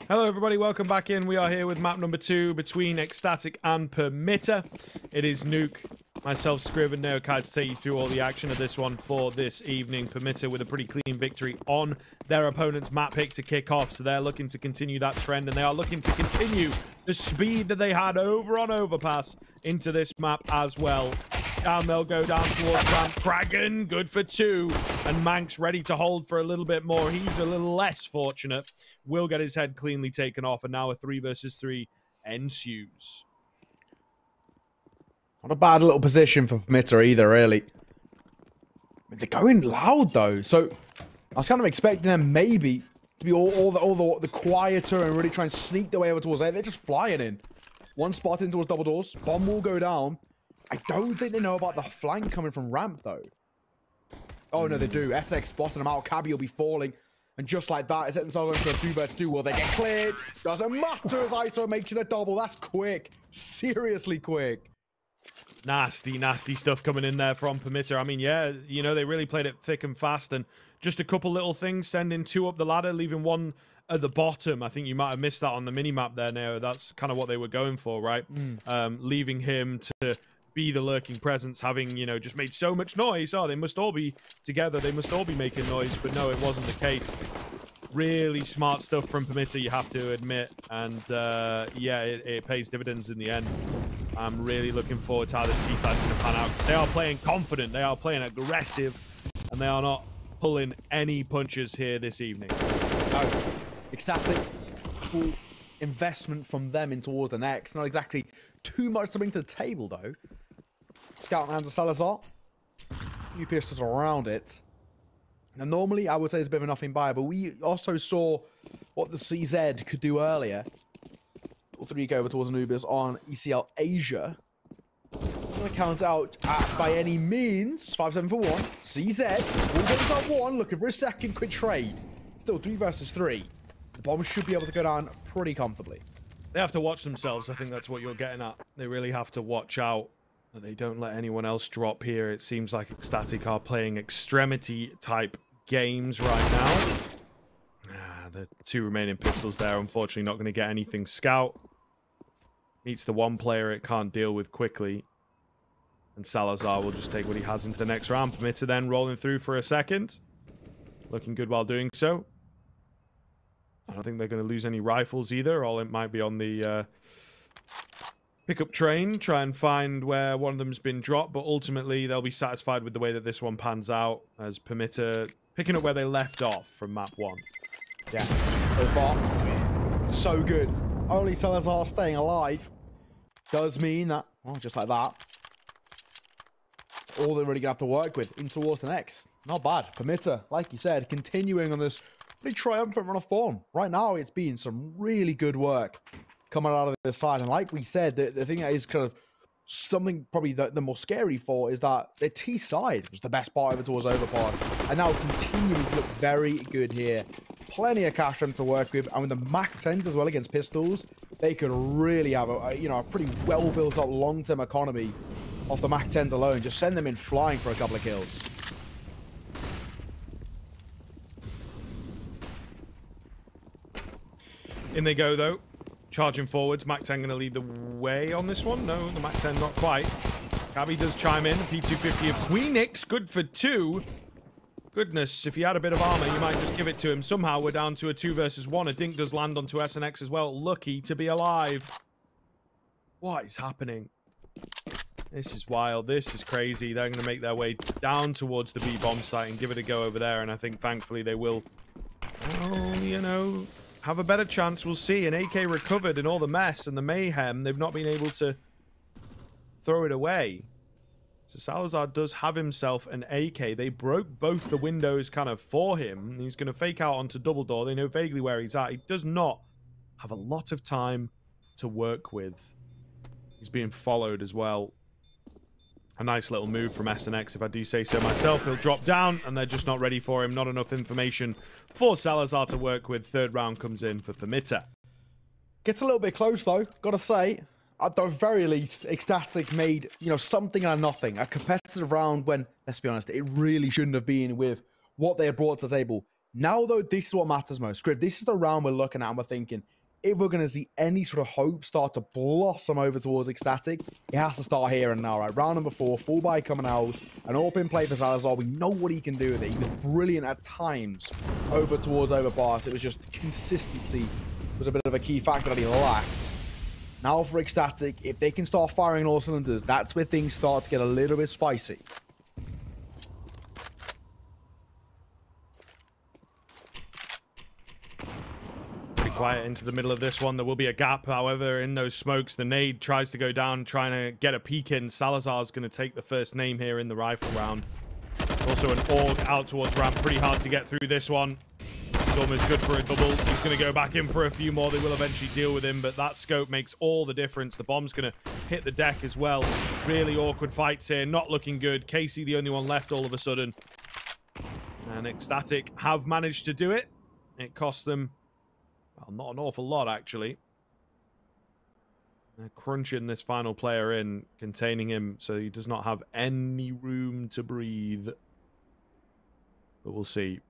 Hello everybody, welcome back in. We are here with map number 2 between ECSTATIC and Permitta. It is Nuke, myself, Scriv, and Nuke to take you through all the action of this one for this evening. Permitta with a pretty clean victory on their opponent's map pick to kick off, so they're looking to continue that trend, and they are looking to continue the speed that they had over on Overpass into this map as well. Down they'll go down towards ECSTCraghen, good for 2, and Manx ready to hold for a little bit more. He's a little less fortunate. Will get his head cleanly taken off, and now a 3 versus 3 ensues. Not a bad little position for Permitta either, really. I mean, they're going loud, though, so I was kind of expecting them maybe to be all the quieter and really try and sneak their way over towards A. They're just flying in. One spot in towards double doors. Bomb will go down. I don't think they know about the flank coming from ramp, though. Oh, no, they do. SX spotting them out. Cabbi will be falling. And just like that, they set themselves into a 2 versus 2. Will they get cleared? Doesn't matter as ISO makes it a double. That's quick. Seriously quick. Nasty, nasty stuff coming in there from Permitta. I mean, yeah, you know, they really played it thick and fast. And just a couple little things, sending 2 up the ladder, leaving 1 at the bottom. I think you might have missed that on the mini-map there, Neo. That's kind of what they were going for, right? Leaving him to be the lurking presence, having, you know, just made so much noise. Oh, they must all be together. They must all be making noise. But no, it wasn't the case. Really smart stuff from Permitta, you have to admit. And, yeah, it pays dividends in the end. I'm really looking forward to how this T-side's going to pan out. They are playing confident. They are playing aggressive. And they are not pulling any punches here this evening. No. Exactly. Full investment from them in towards the next. Not exactly too much to bring to the table, though. Scout hands of Salazar. Few pistols around it. Now, normally, I would say it's a bit of a nothing buy, but we also saw what the CZ could do earlier. All 3 go over towards Anubis on ECL Asia. I'm going to count out by any means. 5-7 for 1. CZ will get that 1. Looking for a second quick trade. Still 3 versus 3. The bomb should be able to go down pretty comfortably. They have to watch themselves. I think that's what you're getting at. They really have to watch out that they don't let anyone else drop here. It seems like ECSTATIC are playing extremity-type games right now. The 2 remaining pistols there, unfortunately, not going to get anything. Scout meets the 1 player it can't deal with quickly. And Salazar will just take what he has into the next round. Permitta then rolling through for a second. Looking good while doing so. I don't think they're going to lose any rifles either. All it might be on the pickup train. Try and find where one of them's been dropped. But ultimately, they'll be satisfied with the way that this one pans out. As Permitta picking up where they left off from map 1. Yeah, so far, so good. Only Salazar staying alive does mean that, well, just like that, it's all they're really going to have to work with in towards the next. Not bad. Permitta, like you said, continuing on this pretty triumphant run of form. Right now, it's been some really good work coming out of this side. And like we said, the thing that is kind of something probably the more scary for is that their T side was the best part over towards Overpass. And now continuing to look very good here. Plenty of cash for them to work with. And with the Mac 10s as well against pistols, they could really have a pretty well built up long-term economy off the Mac 10s alone. Just send them in flying for a couple of kills. In they go, though. Charging forwards. Mac 10 going to lead the way on this one. No, the Mac 10 not quite. Cabbi does chime in. P250 of Queenix. Good for 2. Goodness, if he had a bit of armor, you might just give it to him. Somehow we're down to a 2 versus 1. A dink does land onto SNX as well. Lucky to be alive. What is happening? This is wild. This is crazy. They're going to make their way down towards the B bomb site and give it a go over there. And I think, thankfully, they will, well, you know, have a better chance. We'll see. An AK recovered in all the mess and the mayhem. They've not been able to throw it away. So Salazar does have himself an AK. They broke both the windows kind of for him. He's going to fake out onto double door. They know vaguely where he's at. He does not have a lot of time to work with. He's being followed as well. A nice little move from SNX, if I do say so myself. He'll drop down, and they're just not ready for him. Not enough information for Salazar to work with. 3rd round comes in for Permitta. Gets a little bit close, though, gotta say. At the very least, ECSTATIC made, something out of nothing. A competitive round when, let's be honest, it really shouldn't have been with what they had brought to the table. Now, though, this is what matters most. Scriv, this is the round we're looking at and we're thinking, if we're going to see any sort of hope start to blossom over towards ECSTATIC, it has to start here and now, right? Round number 4, full buy coming out, an open play for Salazar. We know what he can do with it. He was brilliant at times over towards Overpass. It was just consistency was a bit of a key factor that he lacked. Now for ECSTATIC, if they can start firing all cylinders, that's where things start to get a little bit spicy. Quiet into the middle of this one. There will be a gap, however, in those smokes. The nade tries to go down, trying to get a peek in. Salazar's going to take the first name here in the rifle round. Also an AUG out towards ramp. Pretty hard to get through this one. He's almost good for a double. He's going to go back in for a few more. They will eventually deal with him, but that scope makes all the difference. The bomb's going to hit the deck as well. Really awkward fights here. Not looking good. Casey, the only one left all of a sudden. And ECSTATIC have managed to do it. It cost them... well, not an awful lot, actually. They're crunching this final player in, containing him, so he does not have any room to breathe. But we'll see.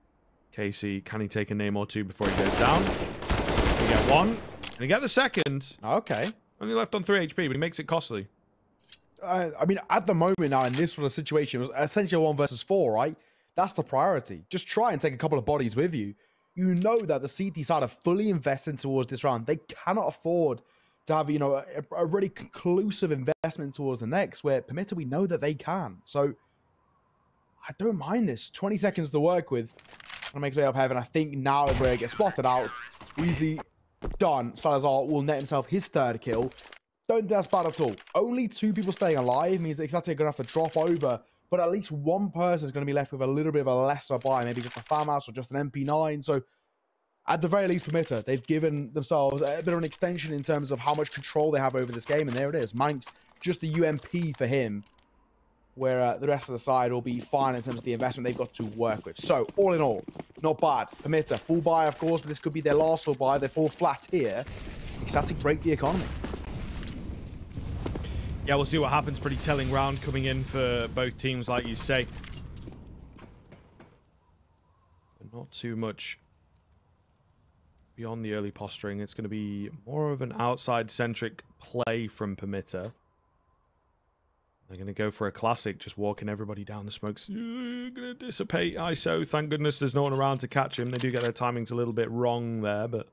Casey, can he take a name or two before he goes down? Can he get one? Can he get the second? Okay. Only left on 3 HP, but he makes it costly. I mean, at the moment now, in this sort of situation, it was essentially 1 versus 4, right? That's the priority. Just try and take a couple of bodies with you. You know that the CT side are fully invested towards this round. They cannot afford to have, you know, a really conclusive investment towards the next, where Permitta, we know that they can. So I don't mind this. 20 seconds to work with. And makes way up heaven. I think now if we get spotted out, easily done. Salazar will net himself his 3rd kill. Don't think that's bad at all. Only 2 people staying alive means that ECSTATIC are going to have to drop over. But at least one person is going to be left with a little bit of a lesser buy, maybe just a farmhouse or just an MP9. So, at the very least, Permitta, they've given themselves a bit of an extension in terms of how much control they have over this game. And there it is. Mank's just the UMP for him, where the rest of the side will be fine in terms of the investment they've got to work with. So, all in all, not bad. Permitta, full buy, of course, but this could be their last full buy. They fall flat here. ECSTATIC break the economy. Yeah, we'll see what happens. Pretty telling round coming in for both teams, like you say. But not too much beyond the early posturing. It's going to be more of an outside-centric play from Permitta. They're going to go for a classic, just walking everybody down the smokes. Going to dissipate ISO. Thank goodness there's no one around to catch him. They do get their timings a little bit wrong there, but...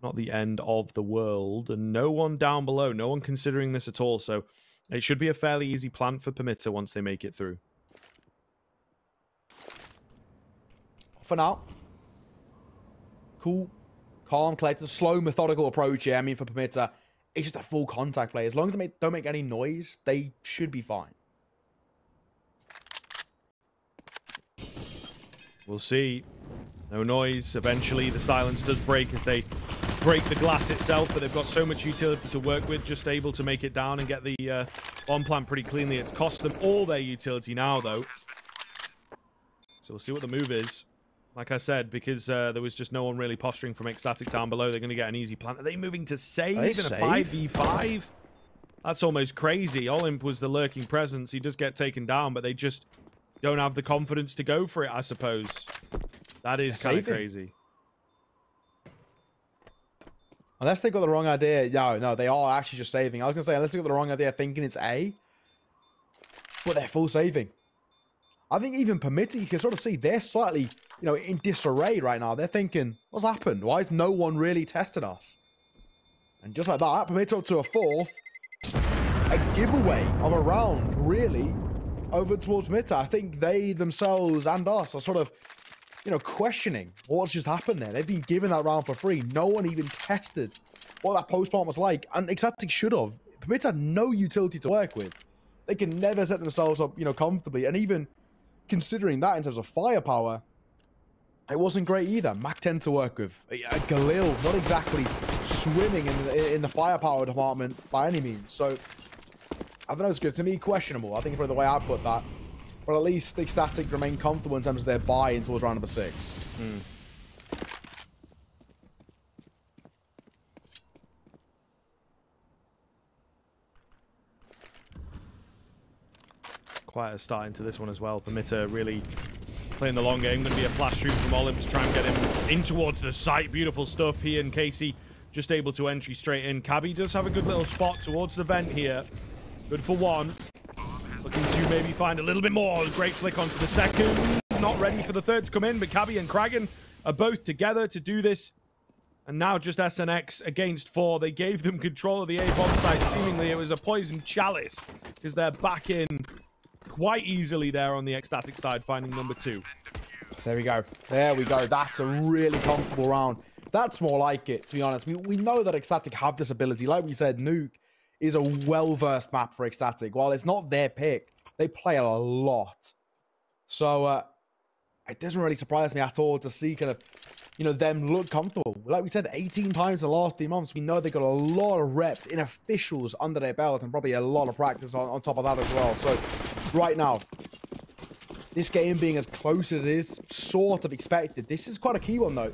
not the end of the world, and no one down below, no one considering this at all, so it should be a fairly easy plant for Permitta once they make it through. For now. Cool, calm, collected, slow, methodical approach here. I mean, for Permitta, it's just a full contact play. As long as they don't make any noise, they should be fine. We'll see. No noise. Eventually, the silence does break as they break the glass itself, but they've got so much utility to work with, just able to make it down and get the bomb plant pretty cleanly. It's cost them all their utility now, though. So we'll see what the move is. Like I said, because there was just no one really posturing from ECSTATIC down below, they're going to get an easy plant. Are they moving to save in a 5v5? That's almost crazy. Olymp was the lurking presence. He does get taken down, but they just don't have the confidence to go for it, I suppose. That is kind of crazy. Unless they got the wrong idea. No, they are actually just saving. I was going to say, unless they got the wrong idea thinking it's A. But they're full saving. I think even Permitta, you can sort of see they're slightly, you know, in disarray right now. They're thinking, what's happened? Why has no one really tested us? And just like that, Permitta up to a 4th. A giveaway of a round, really, over towards Permitta. I think they themselves and us are sort of, you know, questioning what's just happened there. They've been given that round for free. No one even tested what that post-plant was like. And ECSTATIC should have. Permitta had no utility to work with. They can never set themselves up, you know, comfortably. And even considering that in terms of firepower, it wasn't great either. Mac 10 to work with. Galil, not exactly swimming in the firepower department by any means. So, I don't know, it's good. To me, questionable. I think it's probably the way I put that. But at least ECSTATIC remain comfortable in terms of their buy-in towards round number 6. Quite a start into this one as well. Permitta really playing the long game. Going to be a flash shoot from Olymp to try and get him in towards the site. Beautiful stuff. He and Casey just able to entry straight in. Cabbi does have a good little spot towards the vent here. Good for one. Looking to maybe find a little bit more. Great flick onto the second. Not ready for the third to come in, but Cabbi and Kraghen are both together to do this. And now just SNX against 4. They gave them control of the A bomb site. Seemingly it was a poison chalice because they're back in quite easily there on the ECSTATIC side, finding number 2. There we go. There we go. That's a really comfortable round. That's more like it, to be honest. We know that ECSTATIC have this ability. Like we said, Nuke is a well-versed map for ECSTATIC. While it's not their pick, they play a lot. So it doesn't really surprise me at all to see kind of, you know, them look comfortable. Like we said, 18 times in the last 3 months. We know they got a lot of reps in officials under their belt and probably a lot of practice on top of that as well. So right now, this game being as close as it is, sort of expected. This is quite a key one though.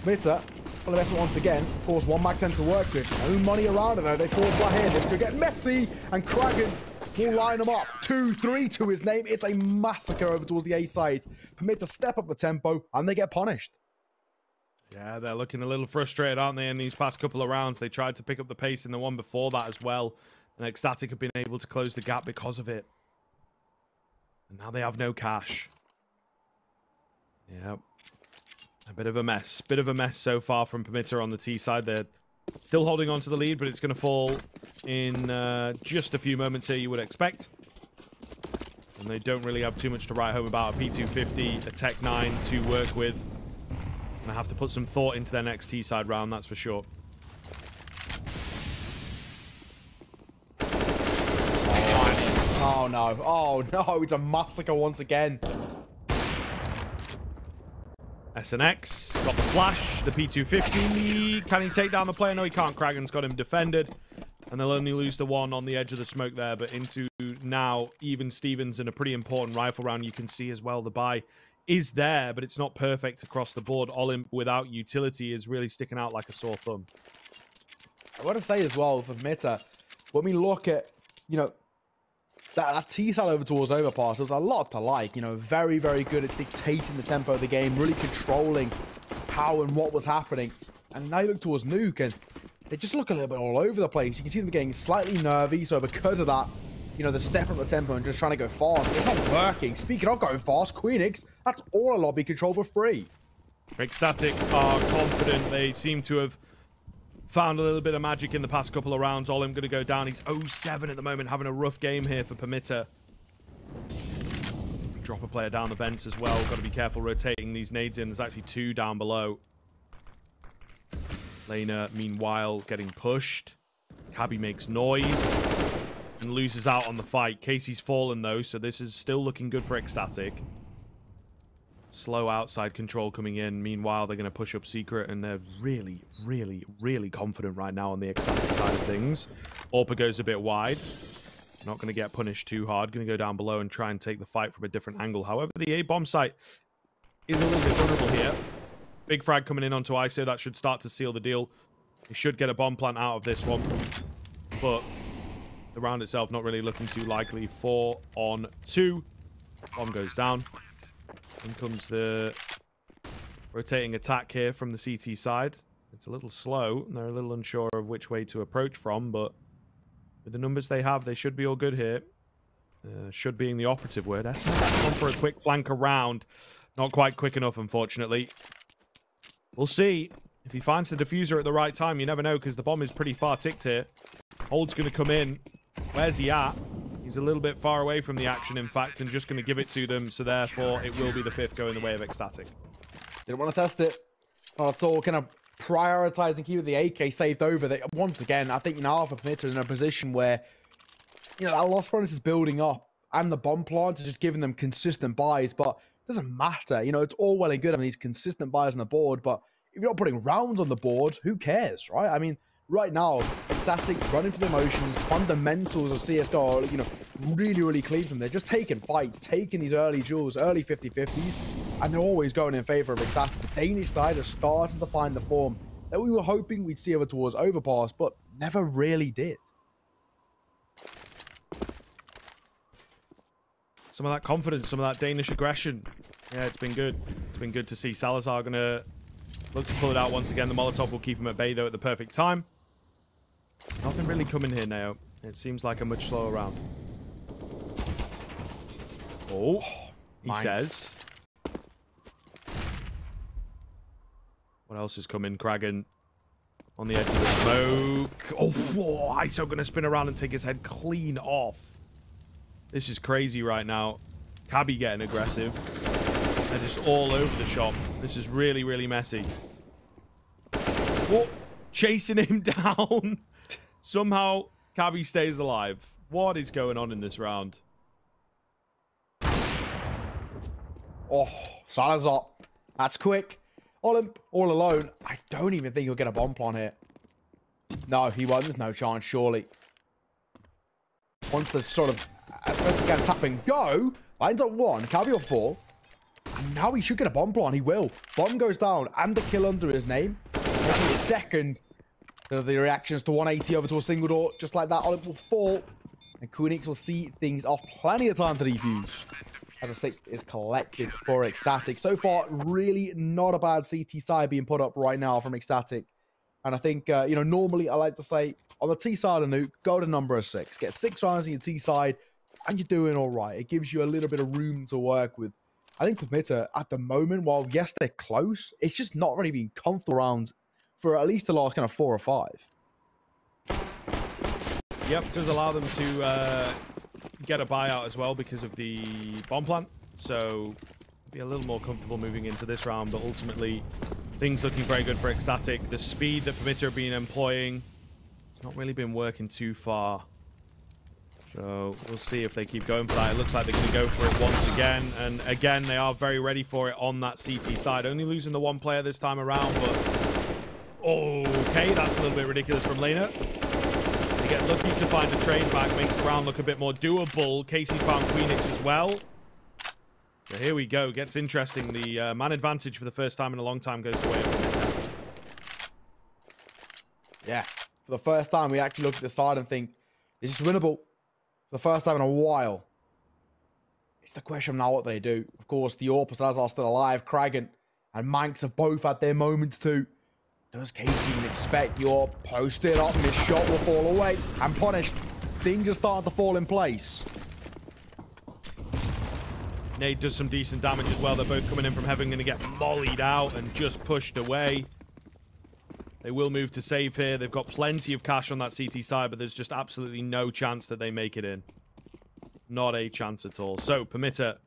Permitta, well, the best once again. Of course, 1 Mac 10 to work with. No money around it though. They fall flat here. This could get messy. And Kraghen will line them up. 2-3 to his name. It's a massacre over towards the A side. Permitta step up the tempo and they get punished. Yeah, they're looking a little frustrated, aren't they, in these past couple of rounds? They tried to pick up the pace in the one before that as well. And ECSTATIC have been able to close the gap because of it. And now they have no cash. Yep. A bit of a mess. Bit of a mess so far from Permitta on the T side. They're still holding on to the lead, but it's going to fall in just a few moments here, you would expect. And they don't really have too much to write home about. A P250, a Tech 9 to work with. Gonna have to put some thought into their next T side round, that's for sure. Oh no. Oh no, it's a massacre once again. SNX got the flash, the P250. Can he take down the player? No, he can't. Kraghen's got him defended. And they'll only lose the one on the edge of the smoke there. But into now, even Stevens in a pretty important rifle round. You can see as well the buy is there, but it's not perfect across the board. Olymp without utility is really sticking out like a sore thumb. I want to say as well, for Permitta, when we look at, you know, that T-side over towards overpass, there's a lot to like. You know, very, very good at dictating the tempo of the game, really controlling how and what was happening. And now you look towards Nuke, and they just look a little bit all over the place. You can see them getting slightly nervy, so because of that, you know, the step up the tempo and just trying to go fast. It's not working. Speaking of going fast, Queenix, that's all a lobby control for free. ECSTATIC are confident. They seem to have found a little bit of magic in the past couple of rounds. Olymp going to go down. He's 0-7 at the moment, having a rough game here for Permitta. Drop a player down the vents as well. Got to be careful rotating these nades in. There's actually 2 down below. Lena, meanwhile, getting pushed. Cabbi makes noise and loses out on the fight. Casey's fallen, though, so this is still looking good for ECSTATIC. Slow outside control coming in. Meanwhile, they're going to push up Secret, and they're really, really, really confident right now on the ECSTATIC side of things. Orpa goes a bit wide. Not going to get punished too hard. Going to go down below and try and take the fight from a different angle. However, the A-bomb site is a little bit vulnerable here. Big frag coming in onto ISO. That should start to seal the deal. He should get a bomb plant out of this one. But the round itself not really looking too likely. 4 on 2. Bomb goes down. In comes the rotating attack here from the CT side. It's a little slow, and they're a little unsure of which way to approach from, but with the numbers they have, they should be all good here. Should being the operative word. That's gone for a quick flank around. Not quite quick enough, unfortunately. We'll see. If he finds the diffuser at the right time, you never know, because the bomb is pretty far ticked here. Hold's going to come in. Where's he at? He's a little bit far away from the action, in fact, and just going to give it to them. So therefore, it will be the 5th going the way of ECSTATIC. Didn't want to test it. Well, it's all kind of prioritizing keeping the AK saved over. They, once again, I think now for Permitta in a position where, you know, that loss bonus is building up, and the bomb plant is just giving them consistent buys. But it doesn't matter. You know, it's all well and good having these consistent buys on the board, but if you're not putting rounds on the board, who cares, right? I mean, right now, ECSTATIC running for the emotions, fundamentals of CSGO are, you know, really, really clean from there. Just taking fights, taking these early duels, early 50-50s, and they're always going in favor of ECSTATIC. The Danish side is starting to find the form that we were hoping we'd see over towards Overpass, but never really did. Some of that confidence, some of that Danish aggression. Yeah, it's been good. It's been good to see. Salazar going to Look to pull it out once again. The Molotov will keep him at bay, though, at the perfect time. Nothing really coming here, Nao. It seems like a much slower round. Oh, he says. What else is coming? Kraghen on the edge of the smoke. Oh, whoa, ISO going to spin around and take his head clean off. This is crazy right now. Cabbi getting aggressive. They're just all over the shop. This is really, really messy. Whoa, chasing him down. Somehow, Cabbi stays alive. What is going on in this round? Oh, Salazar. That's quick. Olymp, all alone. I don't even think he'll get a bomb plant here. No, he won't. There's no chance, surely. Once the sort of again tap and go, lines up one, Cabbi on 4. And now he should get a bomb plant. He will. Bomb goes down and the kill under his name. Maybe a second. The reactions to 180 over to a single door. Just like that, Olymp will fall. And Queenix will see things off plenty of time to defuse. As a 6 is collected for ECSTATIC. So far, really not a bad CT side being put up right now from ECSTATIC. And I think, you know, normally I like to say, on the T side of Nuke, go to number 6. Get 6 rounds on your T side, and you're doing all right. It gives you a little bit of room to work with. I think Permitta, at the moment, while yes, they're close, it's just not really been comfortable rounds for at least the last kind of 4 or 5. Yep, does allow them to get a buyout as well because of the bomb plant. So be a little more comfortable moving into this round, but ultimately things looking very good for ECSTATIC. The speed that Permitta have been employing, it's not really been working too far. So we'll see if they keep going for that. It looks like they're going to go for it once again. And again, they are very ready for it on that CT side. Only losing the 1 player this time around, but okay, that's a little bit ridiculous from Lena. They get lucky to find a trade back, makes the round look a bit more doable. Casey found Queenix as well. So here we go. Gets interesting. The man advantage for the first time in a long time goes away. Yeah, for the first time, we actually look at the side and think, this is winnable. For the first time in a while. It's the question now, what they do. Of course, the Orpus are still alive. Kraghen and Manx have both had their moments too. Does Casey even expect your posted up? This shot will fall away and punished. Things are starting to fall in place. Nade does some decent damage as well. They're both coming in from heaven, going to get mollied out and just pushed away. They will move to save here. They've got plenty of cash on that CT side, but there's just absolutely no chance that they make it in. Not a chance at all. So, Permitta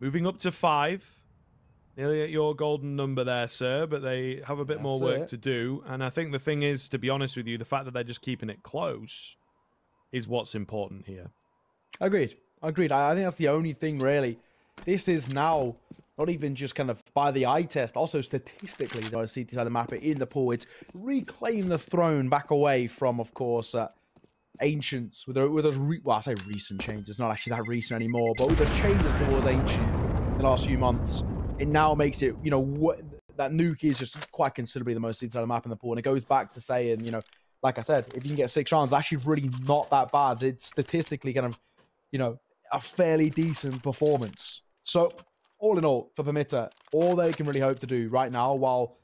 moving up to 5. Nearly at your golden number there, sir, but they have a bit more work to do. And I think the thing is, to be honest with you, the fact that they're just keeping it close is what's important here. Agreed. Agreed. I think that's the only thing, really. This is now not even just kind of by the eye test, also statistically, though, I see this other map in the pool. It's reclaiming the throne back away from, of course, Ancients. With those, well, I say recent changes. It's not actually that recent anymore, but with the changes towards Ancients in the last few months, it now makes it, you know, that Nuke is just quite considerably the most inside the map in the pool. And it goes back to saying, you know, like I said, if you can get 6 rounds, actually really not that bad. It's statistically kind of, you know, a fairly decent performance. So, all in all, for Permitta, all they can really hope to do right now, while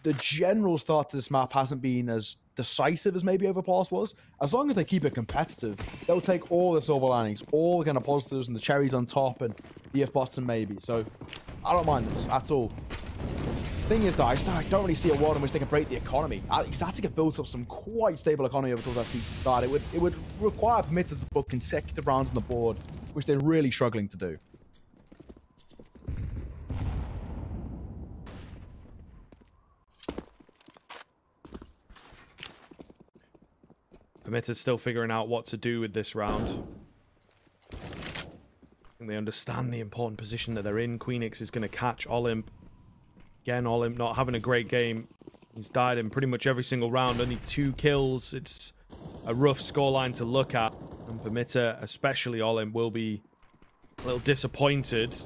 the general start to this map hasn't been as decisive as maybe Overpass was, as long as they keep it competitive, they'll take all the silver linings, all the kind of positives and the cherries on top and the F-button maybe. So, I don't mind this at all. Thing is, though, I don't really see a world in which they can break the economy. ECSTATIC have built up some quite stable economy over towards that CT side. It would require Permitta to put consecutive rounds on the board, which they're really struggling to do. Permitta's still figuring out what to do with this round. I think they understand the important position that they're in. Queenix is going to catch Olymp. Again, Olymp not having a great game. He's died in pretty much every single round. Only 2 kills. It's a rough scoreline to look at. And Permitta, especially Olymp, will be a little disappointed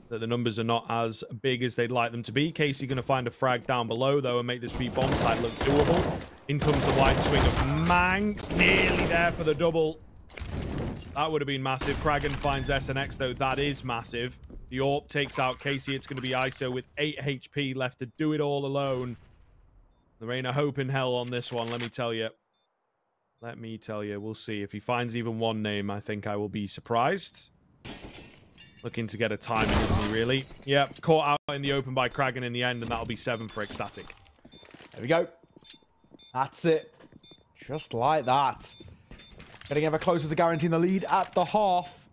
that the numbers are not as big as they'd like them to be. Casey going to find a frag down below, though, and make this B bomb site look doable. In comes the wide swing of Manx. Nearly there for the double. That would have been massive. Kraghen finds SNX, though. That is massive. The AWP takes out Casey. It's going to be ISO with 8 HP left to do it all alone. There ain't a hope in hell on this one, let me tell you. Let me tell you. We'll see. If he finds even one name, I think I will be surprised. Looking to get a timing, isn't he, really? Yep, caught out in the open by Kraghen in the end, and that'll be 7 for ECSTATIC. There we go. That's it. Just like that. Getting ever closer to guaranteeing the lead at the half.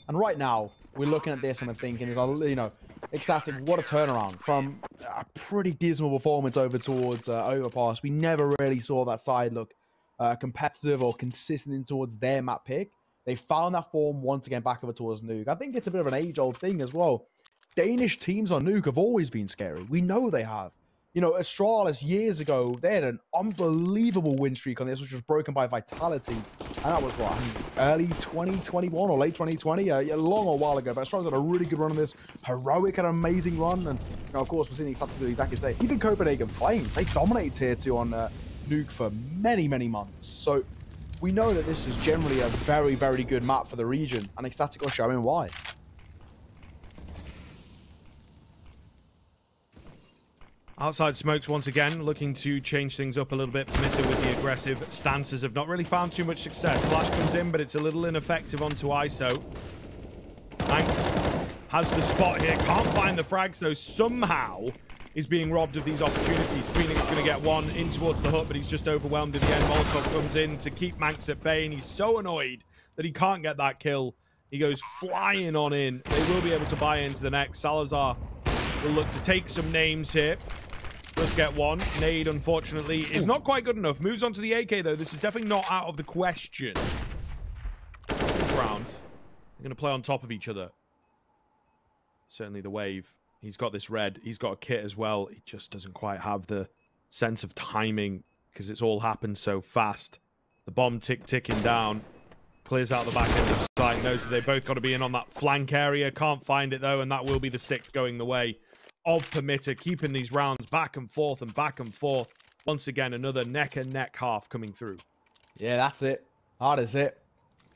And right now, we're looking at this and we're thinking, you know, ECSTATIC, what a turnaround from a pretty dismal performance over towards Overpass. We never really saw that side look competitive or consistent towards their map pick. They found that form once again back over towards Nuke. I think it's a bit of an age-old thing as well. Danish teams on Nuke have always been scary. We know they have. You know, Astralis years ago, they had an unbelievable win streak on this, which was broken by Vitality. And that was, what, early 2021 or late 2020? A long while ago. But Astralis had a really good run on this. Heroic had an amazing run. And, you know, of course, we're seeing ECSTATIC do exactly the same. Even Copenhagen Flames, they dominated Tier 2 on Nuke for many, many months. So we know that this is generally a very, very good map for the region. And ECSTATIC are showing why. Outside smokes once again, looking to change things up a little bit. Permitta with the aggressive stances have not really found too much success. Flash comes in, but it's a little ineffective onto ISO. Manx has the spot here. Can't find the frags, though. Somehow is being robbed of these opportunities. Phoenix is going to get one in towards the hut, but he's just overwhelmed in the end. Molotov comes in to keep Manx at bay, and he's so annoyed that he can't get that kill. He goes flying on in. They will be able to buy into the next. Salazar will look to take some names here. Does get one. Nade, unfortunately, is not quite good enough. Moves on to the AK, though. This is definitely not out of the question. Round. They're going to play on top of each other. Certainly the wave. He's got this red. He's got a kit as well. He just doesn't quite have the sense of timing because it's all happened so fast. The bomb ticking down. Clears out the back end of the site. Knows that they both got to be in on that flank area. Can't find it, though, and that will be the 6th going the way of Permitta, keeping these rounds back and forth and back and forth. Once again, another neck-and-neck half coming through. Yeah, that's it. That is it.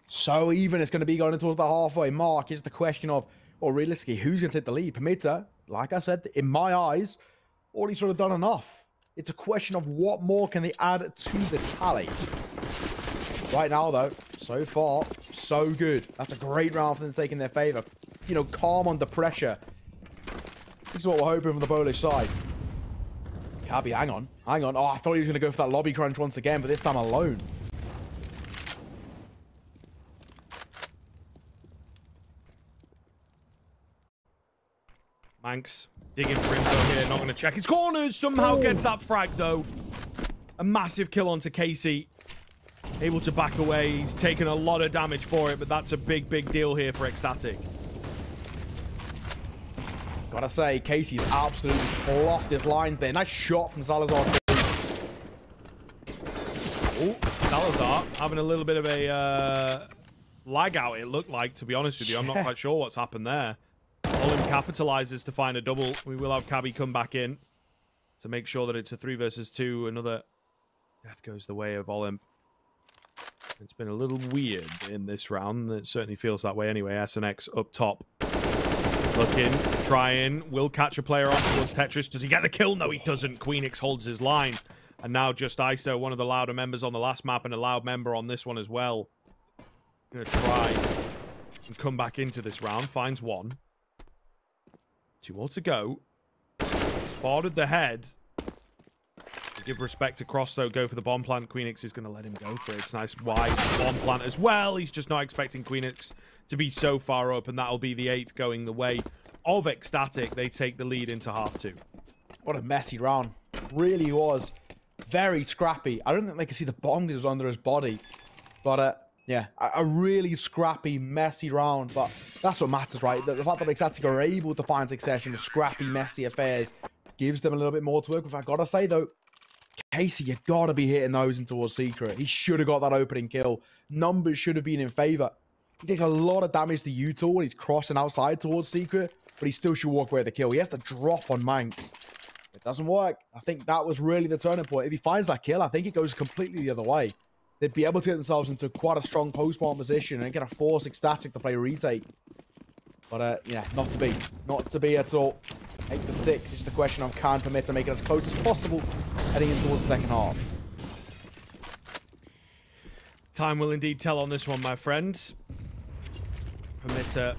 So even it's going to be going towards the halfway mark. Is the question of, well, realistically, who's going to take the lead? Permitta, like I said, in my eyes, already sort of done enough. It's a question of what more can they add to the tally. Right now, though, so far, so good. That's a great round for them to take in their favor. You know, calm under pressure. This is what we're hoping from the Polish side. Cabbi, hang on. Hang on. Oh, I thought he was going to go for that lobby crunch once again, but this time alone. Manx digging for info here. Not going to check his corners. Somehow gets that frag, though. A massive kill onto Casey. Able to back away. He's taken a lot of damage for it, but that's a big, big deal here for ECSTATIC. Gotta say, Casey's absolutely fluffed his lines there. Nice shot from Salazar. Oh, Salazar having a little bit of a lag out, it looked like, to be honest with you. I'm not quite sure what's happened there. Olin capitalizes to find a double. We will have Cabbi come back in to make sure that it's a 3 versus 2. Another death goes the way of Olin. It's been a little weird in this round. It certainly feels that way anyway. SNX up top. Looking, trying, will catch a player on towards Tetris. Does he get the kill? No, he doesn't. Queenix holds his line. And now just ISO, one of the louder members on the last map and a loud member on this one as well. Gonna try and come back into this round. Finds one. 2 more to go. Spotted the head. Give respect to Cross, though. Go for the bomb plant. Queenix is going to let him go for it. It's nice wide bomb plant as well. He's just not expecting Queenix to be so far up, and that'll be the 8th going the way of ECSTATIC. They take the lead into half 2. What a messy round. Really was. Very scrappy. I don't think they can see the bomb that was under his body. But, yeah, a really scrappy, messy round. But that's what matters, right? The fact that ECSTATIC are able to find success in the scrappy, messy affairs gives them a little bit more to work with. I gotta say, though, Casey, you gotta be hitting those in towards Secret. He should have got that opening kill. Numbers should have been in favor. He takes a lot of damage to U-Tool when he's crossing outside towards Secret, but he still should walk away with the kill. He has to drop on Manx. It doesn't work. I think that was really the turning point. If he finds that kill, I think it goes completely the other way. They'd be able to get themselves into quite a strong post-bomb position and get a force ECSTATIC to play retake. But yeah, not to be. Not to be at all. 8-6. It's just a question of can Permitta make it as close as possible heading in towards the second half. Time will indeed tell on this one, my friends. Permitta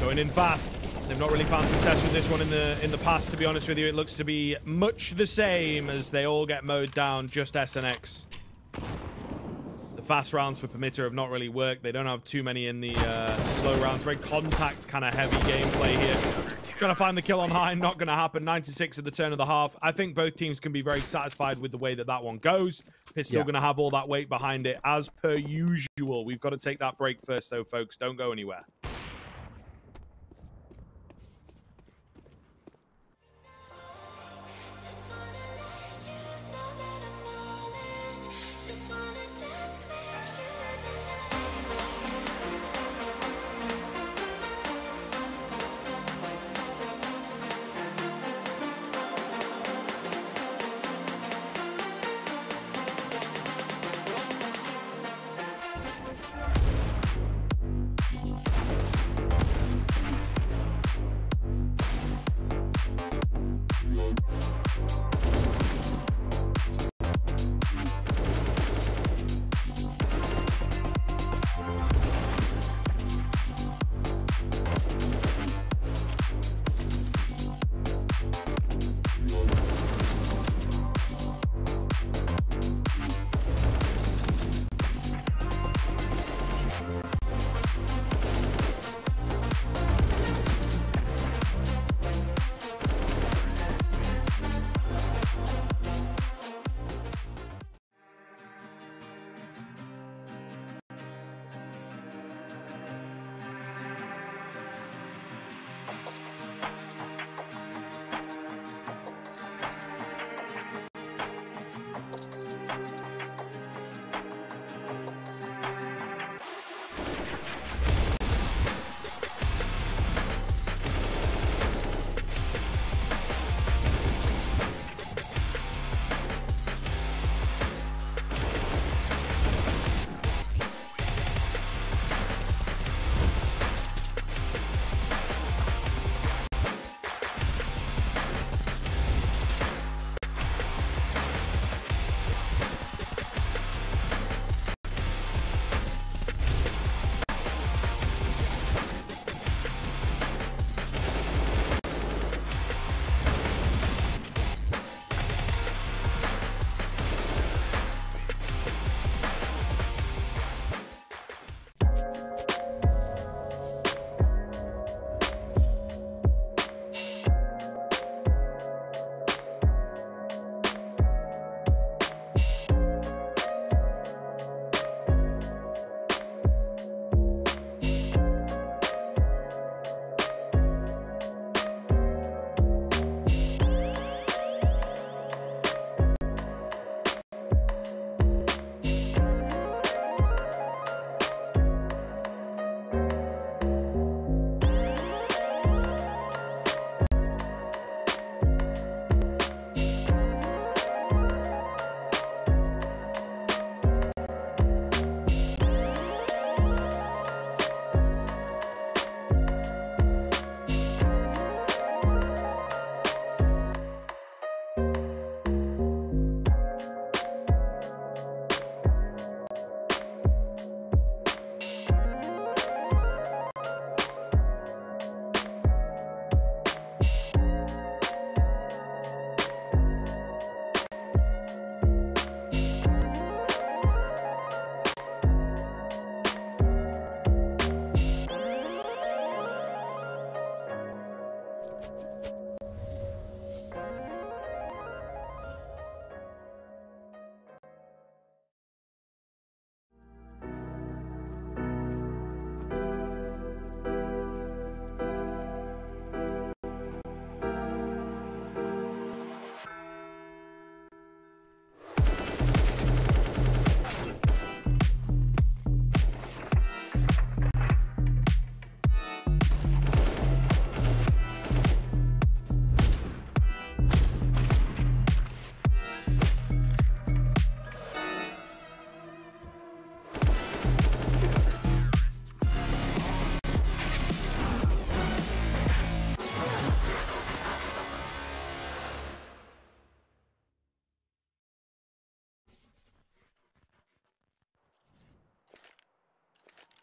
going in fast. They've not really found success with this one in the past, to be honest with you. It looks to be much the same as they all get mowed down, just SNX. The fast rounds for Permitta have not really worked. They don't have too many in the slow rounds. Very contact kind of heavy gameplay here. Trying to find the kill on high, not going to happen. 96 at the turn of the half. I think both teams can be very satisfied with the way that one goes. It's still going to have all that weight behind it, as per usual. We've got to take that break first, though, folks. Don't go anywhere.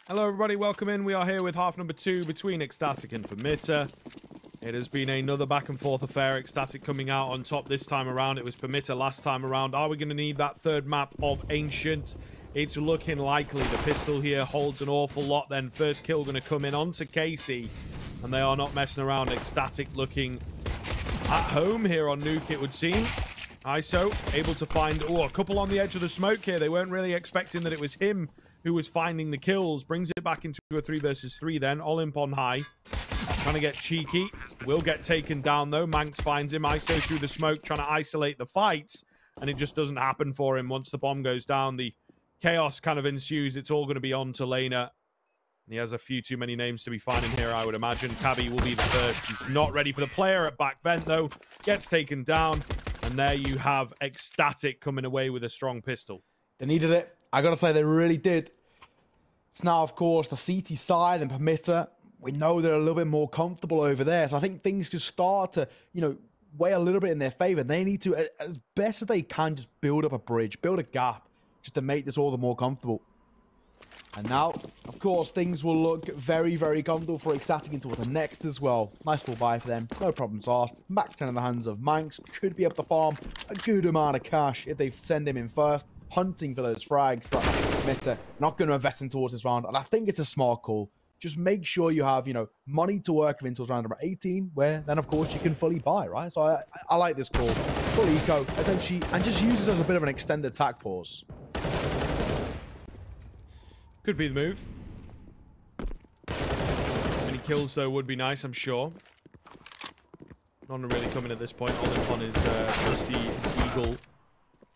Hello, everybody. Welcome in. We are here with half number 2 between ECSTATIC and Permitta. It has been another back-and-forth affair. ECSTATIC coming out on top this time around. It was Permitta last time around. Are we going to need that third map of Ancient? It's looking likely. The pistol here holds an awful lot. Then first kill going to come in onto Casey. And they are not messing around. ECSTATIC looking at home here on Nuke, it would seem. ISO able to find a couple on the edge of the smoke here. They weren't really expecting that it was him who was finding the kills. Brings it back into a 3 versus 3 then. Olymp on high. Trying to get cheeky. Will get taken down though. Manx finds him. ISO through the smoke trying to isolate the fights. And it just doesn't happen for him. Once the bomb goes down, the chaos kind of ensues. It's all going to be on to Lena. He has a few too many names to be finding here, I would imagine. Cabbi will be the first. He's not ready for the player at back vent though. Gets taken down. And there you have ECSTATIC coming away with a strong pistol. They needed it. I gotta say, they really did. It's now, of course, the CT side and Permitta. We know they're a little bit more comfortable over there. So I think things can start to, weigh a little bit in their favor. They need to, as best as they can, just build up a bridge, build a gap, just to make this all the more comfortable. And now, of course, things will look very, very comfortable for ECSTATIC into the next as well. Nice full buy for them. No problems asked. Max 10 in the hands of Manx. Could be able to farm a good amount of cash if they send him in first. Hunting for those frags. But Permitta not going to invest in towards this round. And I think it's a smart call. Just make sure you have, money to work with until round number 18. Where then, of course, you can fully buy, right? So I like this call. Full eco, essentially. And just use this as a bit of an extended attack pause. Could be the move. Many kills, though, would be nice, I'm sure. None are really coming at this point. Olymp on his trusty eagle.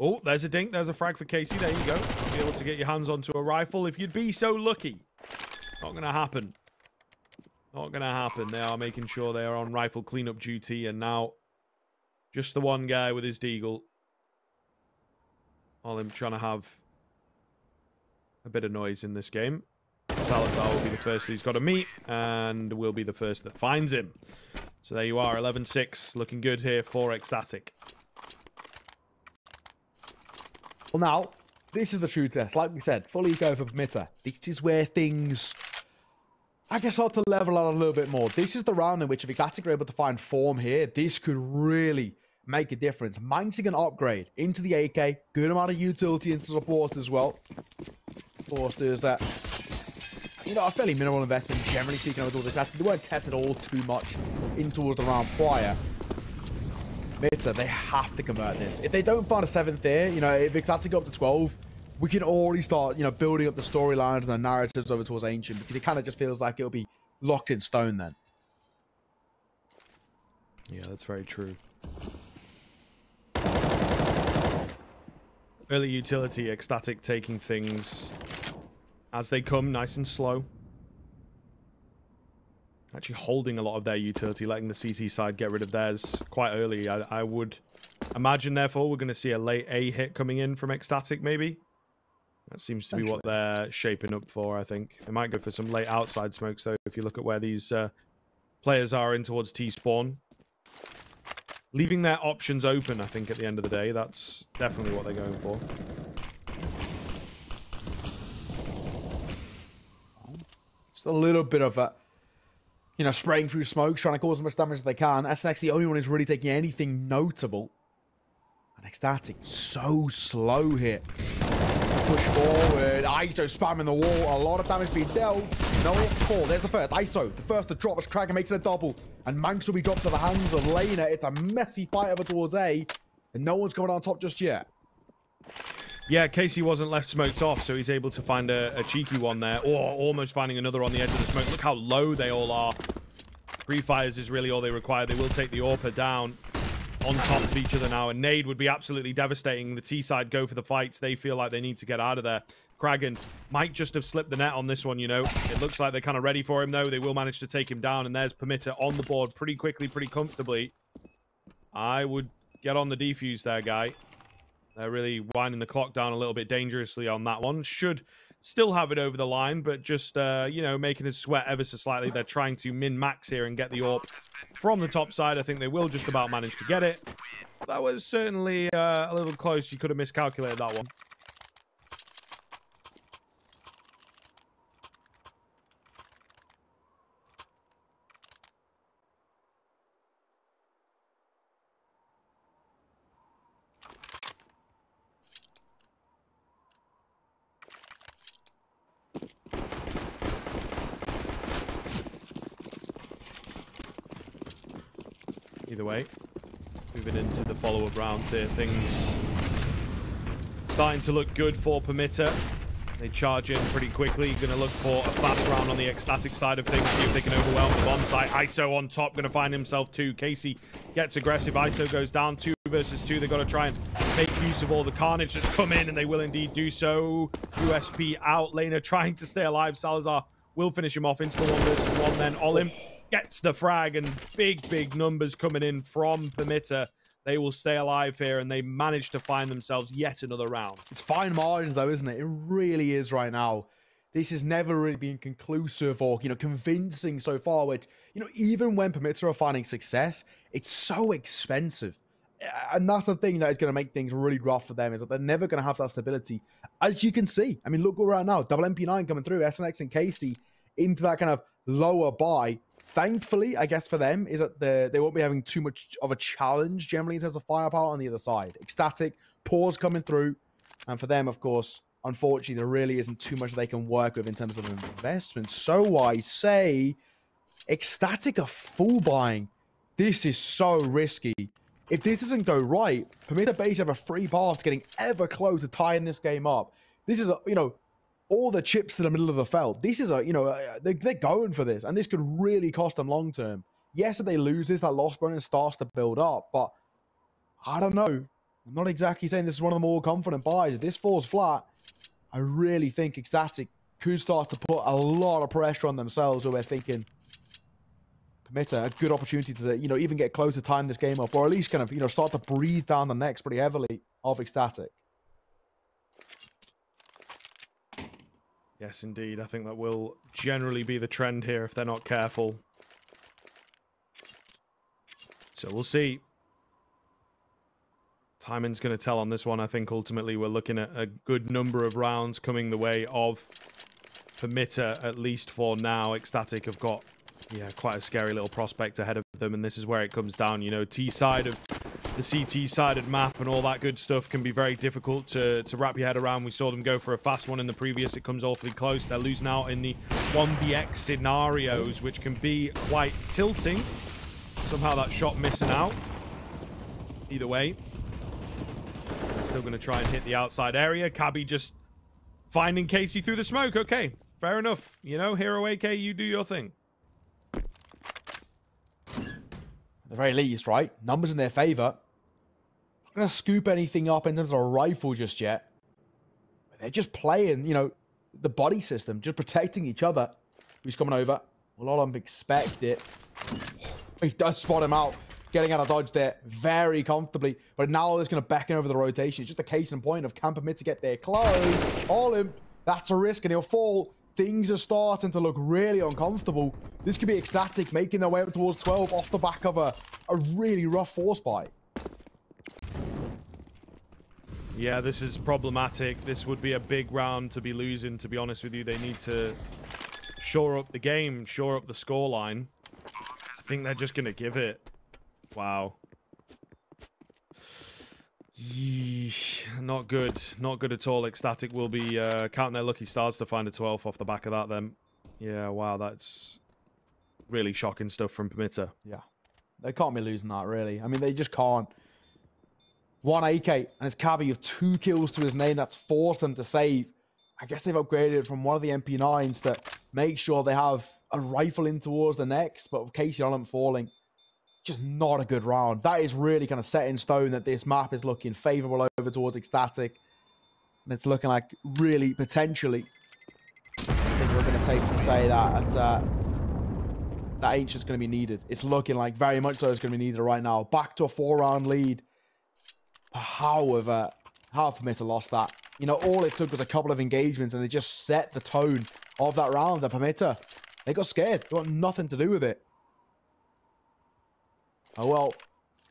Oh, there's a dink. There's a frag for Casey. There you go. Be able to get your hands onto a rifle if you'd be so lucky. Not going to happen. Not going to happen. They are making sure they are on rifle cleanup duty. And now, just the one guy with his deagle. Olymp trying to have a bit of noise in this game. Salazar will be the first he's got to meet, and will be the first that finds him. So there you are, 11-6, looking good here for ECSTATIC. Well, now, this is the true test. Like we said, full eco for Permitta. This is where things, I guess, start to level out a little bit more. This is the round in which if ECSTATIC are able to find form here, this could really make a difference. Manxing an upgrade into the AK, good amount of utility into support as well. Of course, there's that, a fairly minimal investment, generally speaking, over towards ECSTATIC. They weren't tested all too much in towards the round prior. Permitta, they have to convert this. If they don't find a 7th here, if ECSTATIC go up to 12, we can already start, building up the storylines and the narratives over towards Ancient, because it kind of just feels like it'll be locked in stone then. Yeah, that's very true. Early utility, ECSTATIC taking things as they come, nice and slow. Actually holding a lot of their utility, letting the CT side get rid of theirs quite early. I would imagine, therefore, we're going to see a late A hit coming in from ECSTATIC, maybe. That seems to be what they're shaping up for, I think. They might go for some late outside smokes, though, if you look at where these players are in towards T-spawn. Leaving their options open, I think, at the end of the day. That's definitely what they're going for. Just a little bit of a, spraying through smoke, trying to cause as much damage as they can. SNX, the only one who's really taking anything notable. And ECSTATIC, so slow here. Push forward. ISO spamming the wall. A lot of damage being dealt. No fall. There's the first. ISO, the first to drop as Kraghen makes it a double. And Manx will be dropped to the hands of Lena. It's a messy fight over towards A. And no one's coming on top just yet. Yeah, Casey wasn't left smoked off, so he's able to find a cheeky one there. Or almost finding another on the edge of the smoke. Look how low they all are. Pre-fires is really all they require. They will take the AWPer down on top of each other now. And nade would be absolutely devastating. The T side go for the fights. They feel like they need to get out of there. Kraghen might just have slipped the net on this one, It looks like they're kind of ready for him, though. They will manage to take him down. And there's Permitta on the board pretty quickly, pretty comfortably. I would get on the defuse there, guy. They're really winding the clock down a little bit dangerously on that one. Should still have it over the line, but just, making us sweat ever so slightly. They're trying to min-max here and get the AWP from the top side. I think they will just about manage to get it. That was certainly a little close. You could have miscalculated that one. Either way, moving into the follow-up round here, things starting to look good for Permitta. They charge in pretty quickly. Going to look for a fast round on the ECSTATIC side of things. See if they can overwhelm the bomb site. ISO on top. Going to find himself two. Casey gets aggressive. ISO goes down 2 versus 2. They've got to try and make use of all the carnage that's come in, and they will indeed do so. USP out. Laner trying to stay alive. Salazar will finish him off into the 1 versus 1. Then Olim gets the frag, and big numbers coming in from Permitta. They will stay alive here, and they manage to find themselves yet another round. It's fine margins, though, isn't it? It really is right now. This has never really been conclusive or, convincing so far, which, even when Permitta are finding success, it's so expensive. And that's the thing that is going to make things really rough for them, is that they're never going to have that stability. As you can see, I mean, look right now, double MP9 coming through, SNX and Casey into that kind of lower buy. Thankfully, I guess for them, is that they won't be having too much of a challenge generally in terms of firepower on the other side. ECSTATIC, pause coming through. And for them, of course, unfortunately, there really isn't too much they can work with in terms of investment. So I say, ECSTATIC are full buying. This is so risky. If this doesn't go right, Permitta basically have a free pass getting ever close to tying this game up. This is, all the chips to the middle of the field. This is they're going for this, and this could really cost them long term. Yes, if they lose this, that loss bonus starts to build up, but I don't know. I'm not exactly saying this is one of the more confident buys. If this falls flat, I really think ECSTATIC could start to put a lot of pressure on themselves, where we're thinking Permitta a good opportunity to even get close to tying this game up, or at least kind of start to breathe down the necks pretty heavily of ECSTATIC. Yes, indeed. I think that will generally be the trend here if they're not careful. So we'll see. Timing's going to tell on this one. I think ultimately we're looking at a good number of rounds coming the way of Permitta, at least for now. ECSTATIC have got, quite a scary little prospect ahead of them, and this is where it comes down. T side of the CT-sided map and all that good stuff can be very difficult to wrap your head around. We saw them go for a fast one in the previous. It comes awfully close. They're losing out in the 1vx scenarios, which can be quite tilting. Somehow that shot missing out. Either way, they're still going to try and hit the outside area. Cabbi just finding Casey through the smoke. Okay, fair enough. Hero AK, you do your thing. At the very least, right? Numbers in their favor. Not going to scoop anything up in terms of a rifle just yet. They're just playing, the body system, just protecting each other. Who's coming over? A lot of them expect it. He does spot him out. Getting out of dodge there very comfortably. But now it's going to beckon over the rotation. It's just a case in point of can Permitta to get there close. All him. That's a risk, and he'll fall. Things are starting to look really uncomfortable. This could be ECSTATIC making their way up towards 12 off the back of a really rough force buy. Yeah, this is problematic. This would be a big round to be losing, to be honest with you. They need to shore up the game, shore up the scoreline. I think they're just going to give it. Wow. Yeesh. Not good. Not good at all. ECSTATIC will be counting their lucky stars to find a 12th off the back of that then. Yeah, wow, that's really shocking stuff from Permitta. Yeah. They can't be losing that, really. I mean, they just can't. 1 AK, and it's Cabbi with 2 kills to his name. That's forced them to save. I guess they've upgraded from one of the MP9s to make sure they have a rifle in towards the next, but with Casey on them falling, just not a good round. That is really kind of set in stone that this map is looking favorable over towards ECSTATIC. And it's looking like really, potentially, I think we're going to safely say that that ain't just going to be needed. It's looking like very much so it's going to be needed right now. Back to a 4-round lead. How Permitta lost that? All it took was a couple of engagements and they just set the tone of that round. The Permitta, they got scared. They got nothing to do with it. Oh, well,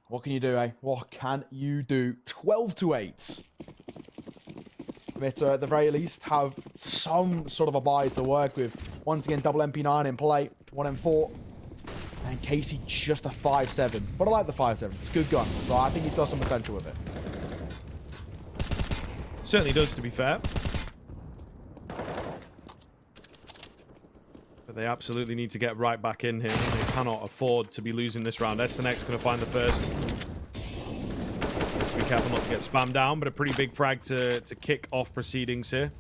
what can you do, eh? What can you do? 12-8. Permitta, at the very least, have some sort of a buy to work with. Once again, double MP9 in play. 1M4. And Casey just a 5.7. But I like the 5.7. It's a good gun. So I think he's got some potential with it. Certainly does, to be fair. But they absolutely need to get right back in here. They cannot afford to be losing this round. SNX going to find the first. Just be careful not to get spammed down, but a pretty big frag to kick off proceedings here.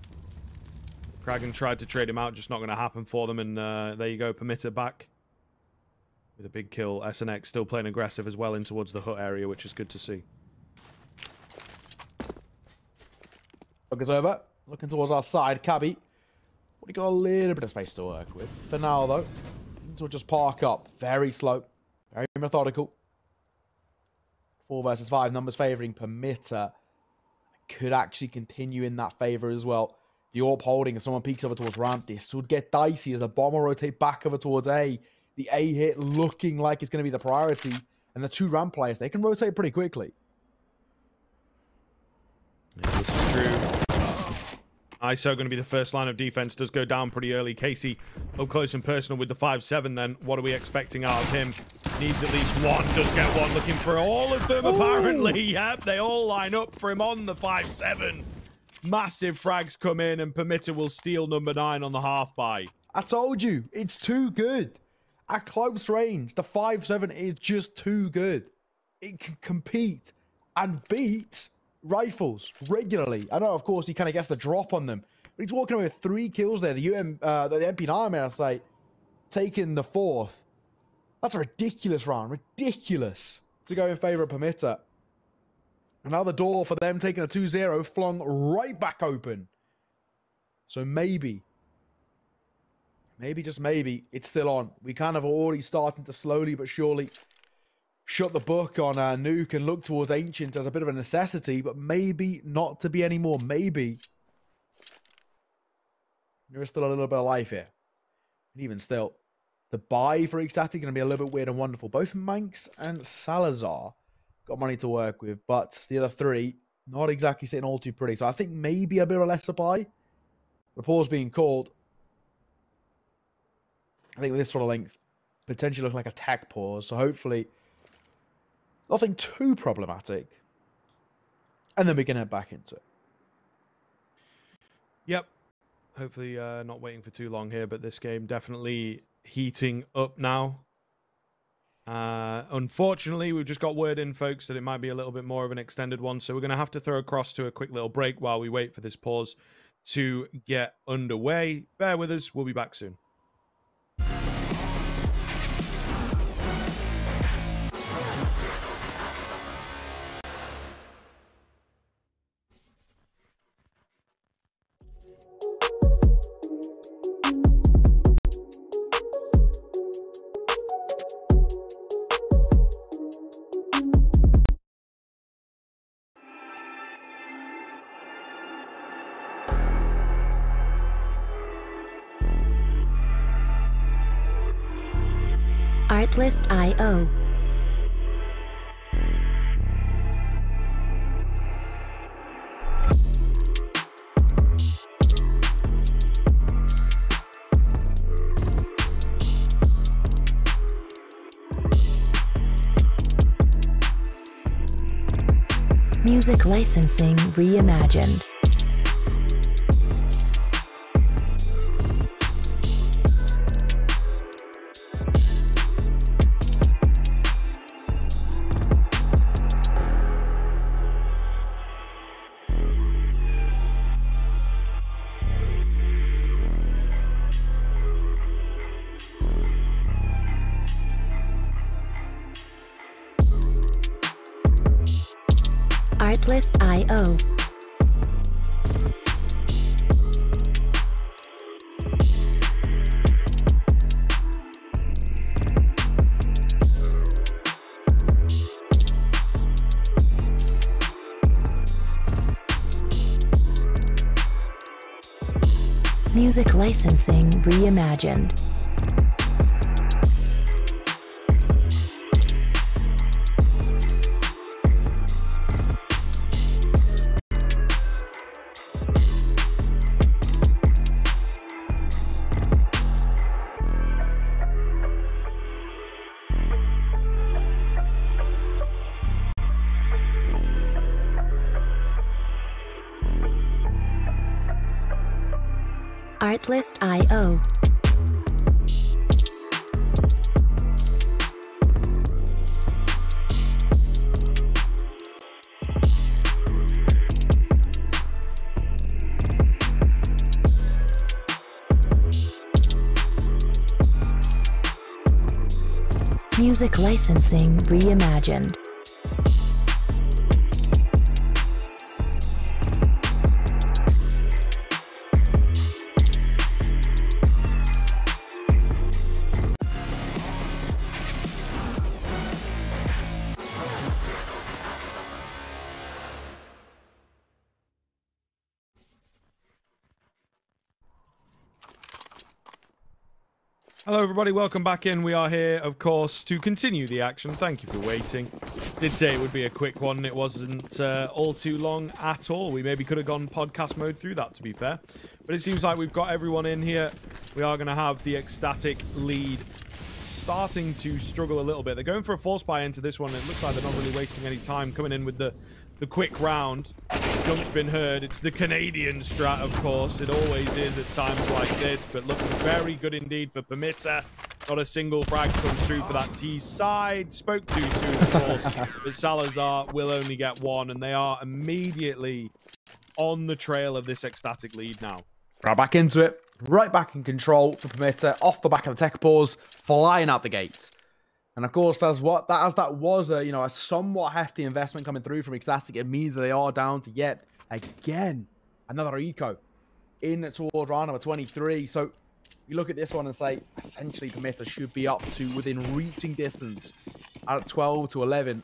Kraghen tried to trade him out, just not going to happen for them. And there you go, Permitta back with a big kill. SNX still playing aggressive as well in towards the hut area, which is good to see. Look, it's over. Looking towards our side, Cabbi. We got a little bit of space to work with. For now, though, we'll just park up. Very slow. Very methodical. 4 versus 5. Numbers favouring Permitta. Could actually continue in that favour as well. The AWP holding and someone peeks over towards ramp. This would get dicey as the bomb will rotate back over towards A. The A hit looking like it's going to be the priority. And the 2 ramp players, they can rotate pretty quickly. Yeah, this is true. ISO going to be the first line of defense. Does go down pretty early. Casey up close and personal with the 5-7 then. What are we expecting out of him? Needs at least one. Does get one. Looking for all of them, apparently. Yep, they all line up for him on the 5-7. Massive frags come in, and Permitta will steal number 9 on the half by. I told you, it's too good. At close range, the 5-7 is just too good. It can compete and beat rifles regularly. I know, of course, he kind of gets the drop on them, but he's walking away with 3 kills there. The MP9, may I say, taking the 4th. That's a ridiculous round. Ridiculous to go in favour of Permitta. Another door for them taking a 2-0 flung right back open. So maybe, just maybe, it's still on. We kind of already starting to slowly but surely shut the book on Nuke and look towards Ancient as a bit of a necessity, but maybe not to be anymore. Maybe there is still a little bit of life here. And even still, the buy for ECSTATIC going to be a little bit weird and wonderful. Both Manx and Salazar got money to work with, but the other 3 not exactly sitting all too pretty. So I think maybe a bit of a lesser buy. The pause being called. I think with this sort of length, potentially look like a tech pause. So hopefully nothing too problematic. And then we can head back into it. Yep. Hopefully not waiting for too long here, but this game definitely heating up now. Unfortunately, we've just got word in, folks, that it might be a little bit more of an extended one. So we're going to have to throw across to a quick little break while we wait for this pause to get underway. Bear with us. We'll be back soon. Artlist.io. Music licensing reimagined. Artlist.io. Music licensing reimagined. Artlist.io. Music licensing reimagined. Hello everybody, welcome back in. We are here, of course, to continue the action. Thank you for waiting. Did say it would be a quick one. It wasn't all too long at all. We maybe could have gone podcast mode through that, to be fair. But it seems like we've got everyone in here. We are going to have the ECSTATIC lead starting to struggle a little bit. They're going for a force buy into this one. It looks like they're not really wasting any time coming in with the quick round. Jump's been heard. It's the Canadian strat, of course. It always is at times like this, but looking very good indeed for Permitta. Not a single frag comes through for that T side. Spoke too soon, of course. But Salazar will only get one, and they are immediately on the trail of this ECSTATIC lead now. Right back into it. Right back in control for Permitta. Off the back of the tech pause, flying out the gate. And of course, that was a somewhat hefty investment coming through from ECSTATIC. It means that they are down to yet again another eco in towards round number 23. So you look at this one and say essentially Permitta should be up to within reaching distance at 12 to 11.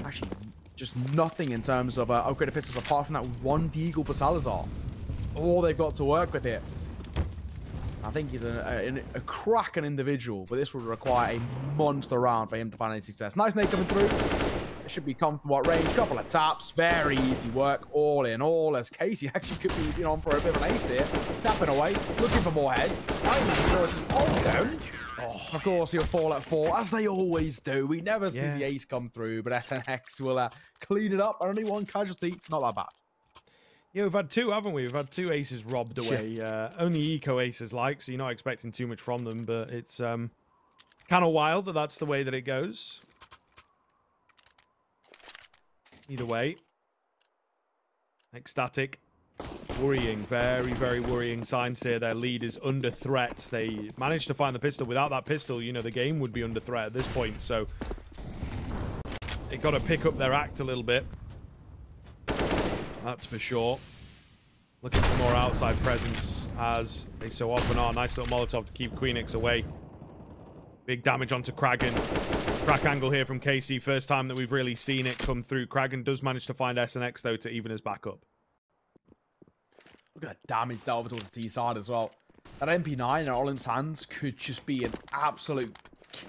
Actually, just nothing in terms of upgraded pistols apart from that one deagle for Salazar. All they've got to work with here. I think he's a cracking individual, but this would require a monster round for him to find any success. Nice nade coming through. It should be comfortable at range. Couple of taps. Very easy work. All in all, as Casey actually could be on for a bit of an ace here. Tapping away. Looking for more heads. Of course, he'll fall at 4, as they always do. We never see the ace come through, but SNX will clean it up. Only one casualty. Not that bad. Yeah, we've had two, haven't we? We've had two aces robbed away. Only eco aces like, so you're not expecting too much from them, but it's kind of wild that that's the way that it goes. Either way. ECSTATIC. Worrying. Very, very worrying signs here. Their lead is under threat. They managed to find the pistol. Without that pistol, you know, the game would be under threat at this point, so they got to pick up their act a little bit. That's for sure. Looking for more outside presence, as they so often are. Nice little Molotov to keep Queenix away. Big damage onto Kraghen. Crack angle here from KC. First time that we've really seen it come through. Kraghen does manage to find SNX, though, to even his back up. Look at that damage there over towards the T side as well. That MP9 in Olin's hands could just be an absolute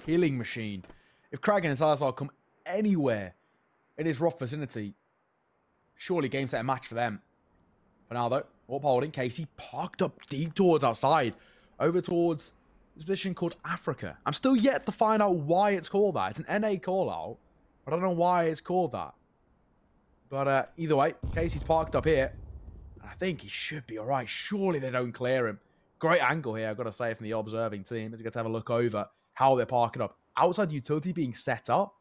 killing machine. If Kraghen and Salazar come anywhere in his rough vicinity, surely game set a match for them. For now, though, up holding. Casey parked up deep towards outside, over towards this position called Africa. I'm still yet to find out why it's called that. It's an NA call out. I don't know why it's called that. But either way, Casey's parked up here. And I think he should be all right. Surely they don't clear him. Great angle here, I've got to say, from the observing team. As we get to have a look over how they're parking up. Outside utility being set up.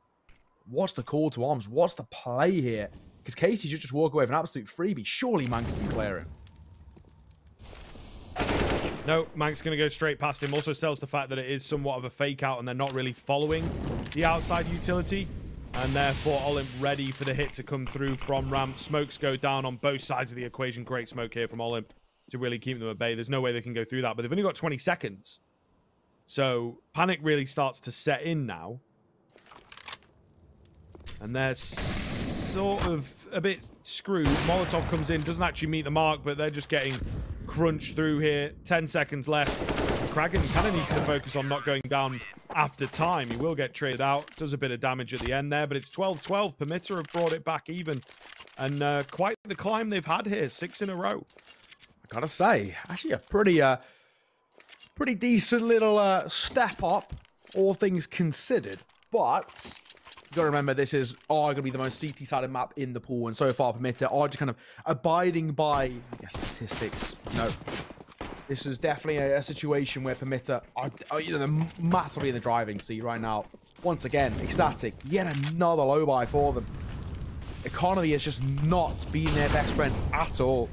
What's the call to arms? What's the play here? Because Casey should just walk away with an absolute freebie. Surely Manx can clear him. No, Manx going to go straight past him. Also sells the fact that it is somewhat of a fake out and they're not really following the outside utility. And therefore, Olymp ready for the hit to come through from ramp. Smokes go down on both sides of the equation. Great smoke here from Olymp to really keep them at bay. There's no way they can go through that, but they've only got 20 seconds. So panic really starts to set in now. And they're sort of a bit screwed. Molotov comes in, doesn't actually meet the mark, but they're just getting crunched through here. 10 seconds left. Kraghen kind of needs to focus on not going down after time. He will get traded out. Does a bit of damage at the end there, but it's 12-12. Permitta have brought it back even. And quite the climb they've had here. 6 in a row. I gotta say, actually a pretty decent little step up, all things considered. But you got to remember, this is arguably the most CT-sided map in the pool, and so far Permitta are just kind of abiding by, I guess, statistics. You know, this is definitely a situation where Permitta are they're massively in the driving seat right now. Once again, ECSTATIC, yet another low buy for them. Economy has just not been their best friend at all.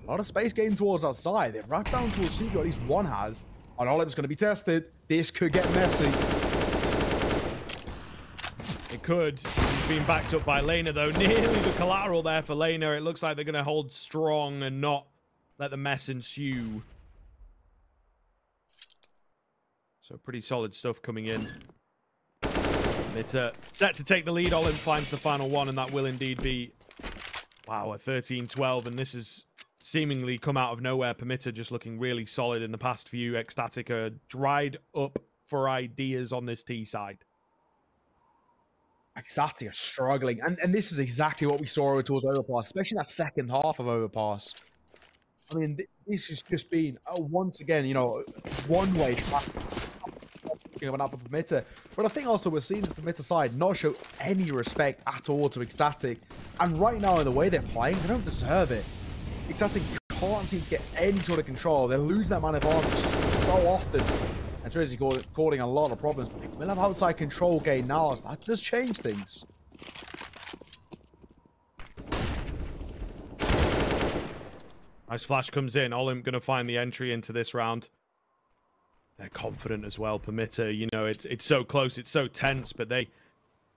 A lot of space gained towards outside. They've wrapped down towards CSGO, at least one has. And Olim's going to be tested. This could get messy. It could. He's being backed up by Lena, though. Nearly the collateral there for Lena. It looks like they're going to hold strong and not let the mess ensue. So pretty solid stuff coming in. It's set to take the lead. Olim finds the final one, and that will indeed be, wow, a 13-12. And this has seemingly come out of nowhere. Permitta just looking really solid in the past few. ECSTATIC are dried up for ideas on this T side. ECSTATIC are struggling. And this is exactly what we saw towards Overpass, especially that second half of Overpass. I mean, this has just been, once again, you know, one-way traffic. For Permitta. But I think also we're seeing the Permitta side not show any respect at all to ECSTATIC. And right now, in the way they're playing, they don't deserve it. ECSTATIC can't seem to get any sort of control. They're losing that man advantage so often. And seriously causing a lot of problems. But we'll have outside control gain now. So that does change things. Nice flash comes in. Olim going to find the entry into this round. They're confident as well. Permitta, you know, it's so close, it's so tense, but they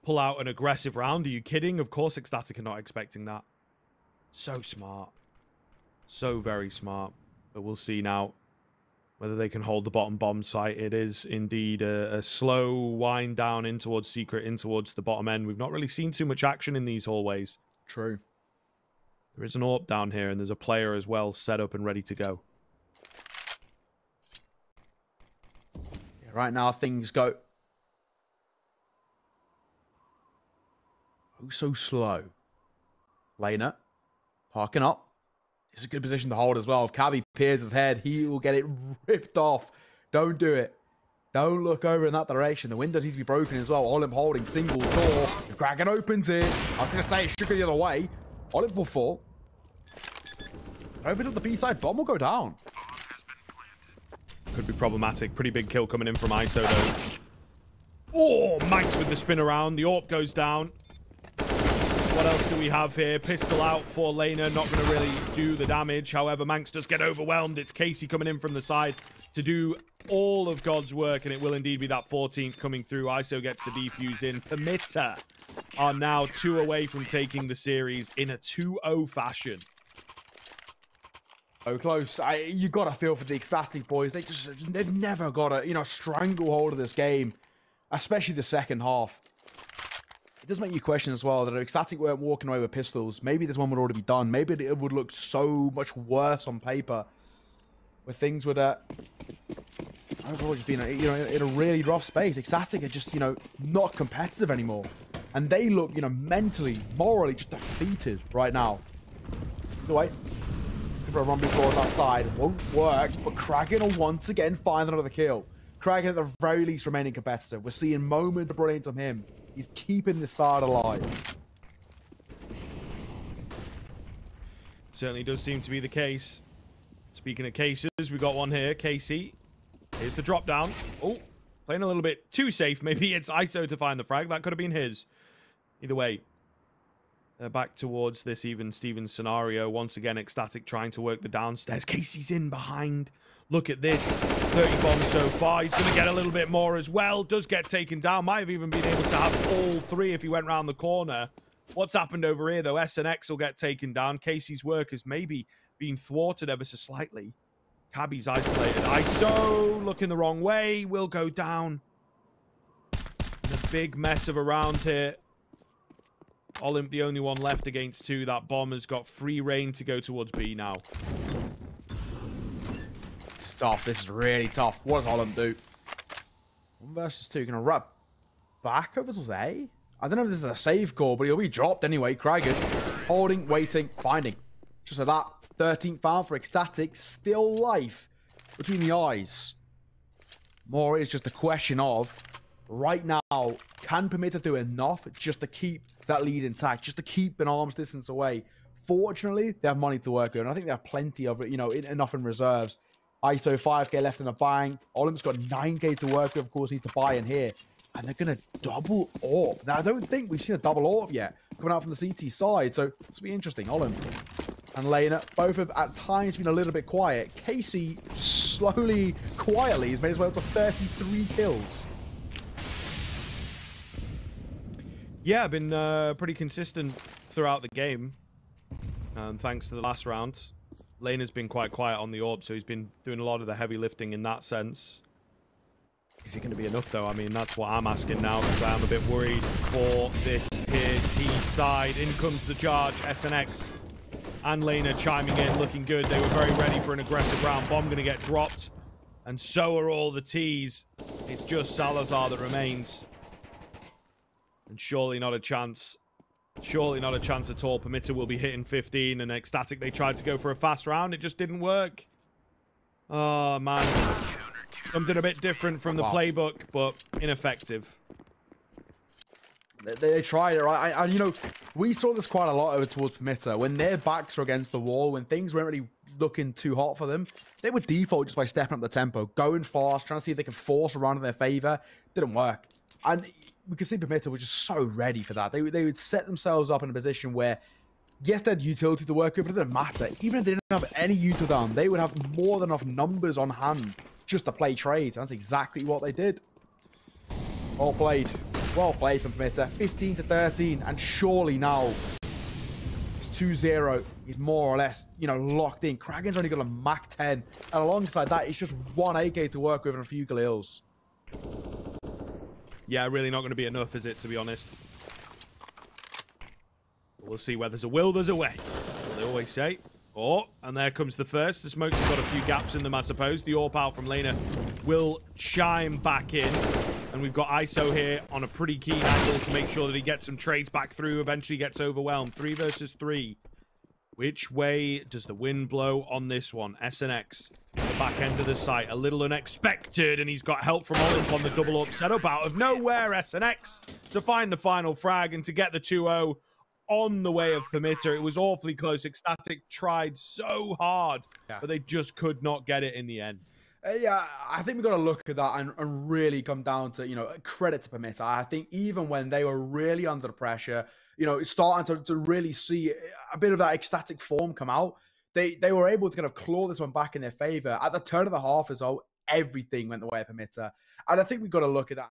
pull out an aggressive round. Are you kidding? Of course ECSTATIC are not expecting that. So smart. So very smart. But we'll see now whether they can hold the bottom bomb site. It is indeed a slow wind down in towards Secret, in towards the bottom end. We've not really seen too much action in these hallways. True. There is an AWP down here, and there's a player as well set up and ready to go. Right now, things go oh so slow. Lena, parking up. It's a good position to hold as well. If Cabbi peers his head, he will get it ripped off. Don't do it. Don't look over in that direction. The window needs to be broken as well. Olim holding single door. The Kraghen opens it. I was going to say it should go the other way. Olim will fall. Open up the B-side. Bomb will go down. Could be problematic. Pretty big kill coming in from ISO, though. Oh, Manx with the spin around. The AWP goes down. What else do we have here? Pistol out for Lena. Not going to really do the damage. However, Manx does get overwhelmed. It's Casey coming in from the side to do all of God's work, and it will indeed be that 14th coming through. ISO gets the defuse in. Permitta are now 2 away from taking the series in a 2-0 fashion. So close. You got to feel for the ECSTATIC boys. They've never got a, you know, stranglehold of this game, especially the second half. It does make you question as well that if ECSTATIC weren't walking away with pistols, maybe this one would already be done. Maybe it would look so much worse on paper, where things would overall just be in a really rough space. ECSTATIC are just, you know, not competitive anymore, and they look, you know, mentally, morally just defeated right now. Either way. For a run before that side won't work, but Kraghen will once again find another kill. Kraghen at the very least remaining competitive. We're seeing moments of brilliance from him. He's keeping this side alive. Certainly does seem to be the case. Speaking of cases, we got one here. Casey, here's the drop down. Oh, playing a little bit too safe. Maybe it's ISO to find the frag. That could have been his. Either way. Back towards this even Steven scenario. Once again, ECSTATIC trying to work the downstairs. Casey's in behind. Look at this. 30 bombs so far. He's going to get a little bit more as well. Does get taken down. Might have even been able to have all 3 if he went round the corner. What's happened over here, though? SNX will get taken down. Casey's work has maybe been thwarted ever so slightly. Cabbi's isolated. ISO looking the wrong way. Will go down. A big mess of a round here. Olymp the only one left against 2. That bomb has got free reign to go towards B now. It's tough. This is really tough. What does Olymp do? 1 versus 2. Gonna run back over towards A? I don't know if this is a save call, but he'll be dropped anyway. Kraghen holding, waiting, finding. Just like that. 13th foul for ECSTATIC. Still life between the eyes. More is just a question of, right now, can Permitta do enough just to keep that lead intact, just to keep an arm's distance away? Fortunately, they have money to work with, and I think they have plenty of it, you know, enough in reserves. ISO 5k left in the bank. Olymp's got 9k to work with, of course, needs to buy in here. And they're going to double AWP. Now, I don't think we've seen a double AWP yet coming out from the CT side, so this will be interesting. Olymp and Lena, both have at times been a little bit quiet. Casey, slowly, quietly, he's made his way up to 33 kills. Yeah, been pretty consistent throughout the game. Thanks to the last round. Lane has been quite quiet on the AWP, so he's been doing a lot of the heavy lifting in that sense. Is it going to be enough, though? I mean, that's what I'm asking now, because I am a bit worried for this here T side. In comes the charge. SNX and Lena chiming in, looking good. They were very ready for an aggressive round. Bomb going to get dropped, and so are all the Ts. It's just Salazar that remains. And surely not a chance. Surely not a chance at all. Permitta will be hitting 15, and ECSTATIC, they tried to go for a fast round. It just didn't work. Oh, man. Something a bit different from the playbook, but ineffective. They tried it, right? And, you know, we saw this quite a lot over towards Permitta. When their backs were against the wall, when things weren't really looking too hot for them, they would default just by stepping up the tempo, going fast, trying to see if they could force a round in their favor. Didn't work. And we could see Permitta was just so ready for that. They would set themselves up in a position where, yes, they had utility to work with, but it didn't matter. Even if they didn't have any util down, they would have more than enough numbers on hand just to play trades. That's exactly what they did. Well played. Well played from Permitta. 15 to 13, and surely now it's 2-0. He's more or less, you know, locked in. Kraghen's only got a Mach 10, and alongside that, it's just one AK to work with and a few Galils. Yeah, really not going to be enough, is it, to be honest? We'll see where there's a will, there's a way. What they always say. Oh, and there comes the first. The smokes have got a few gaps in them, I suppose. The AWP out from Lena will chime back in. And we've got ISO here on a pretty keen angle to make sure that he gets some trades back through, eventually gets overwhelmed. 3 versus 3. Which way does the wind blow on this one? SNX, the back end of the site, a little unexpected, and he's got help from Olive on the double up setup out of nowhere. SNX to find the final frag and to get the 2-0 on the way of Permitta. It was awfully close. ECSTATIC tried so hard, but they just could not get it in the end. Yeah, I think we've got to look at that and really come down to, you know, credit to Permitta. I think even when they were really under the pressure, you know, starting to really see a bit of that ECSTATIC form come out, they were able to kind of claw this one back in their favor. At the turn of the half as well, everything went the way of Permitta. And I think we've got to look at that.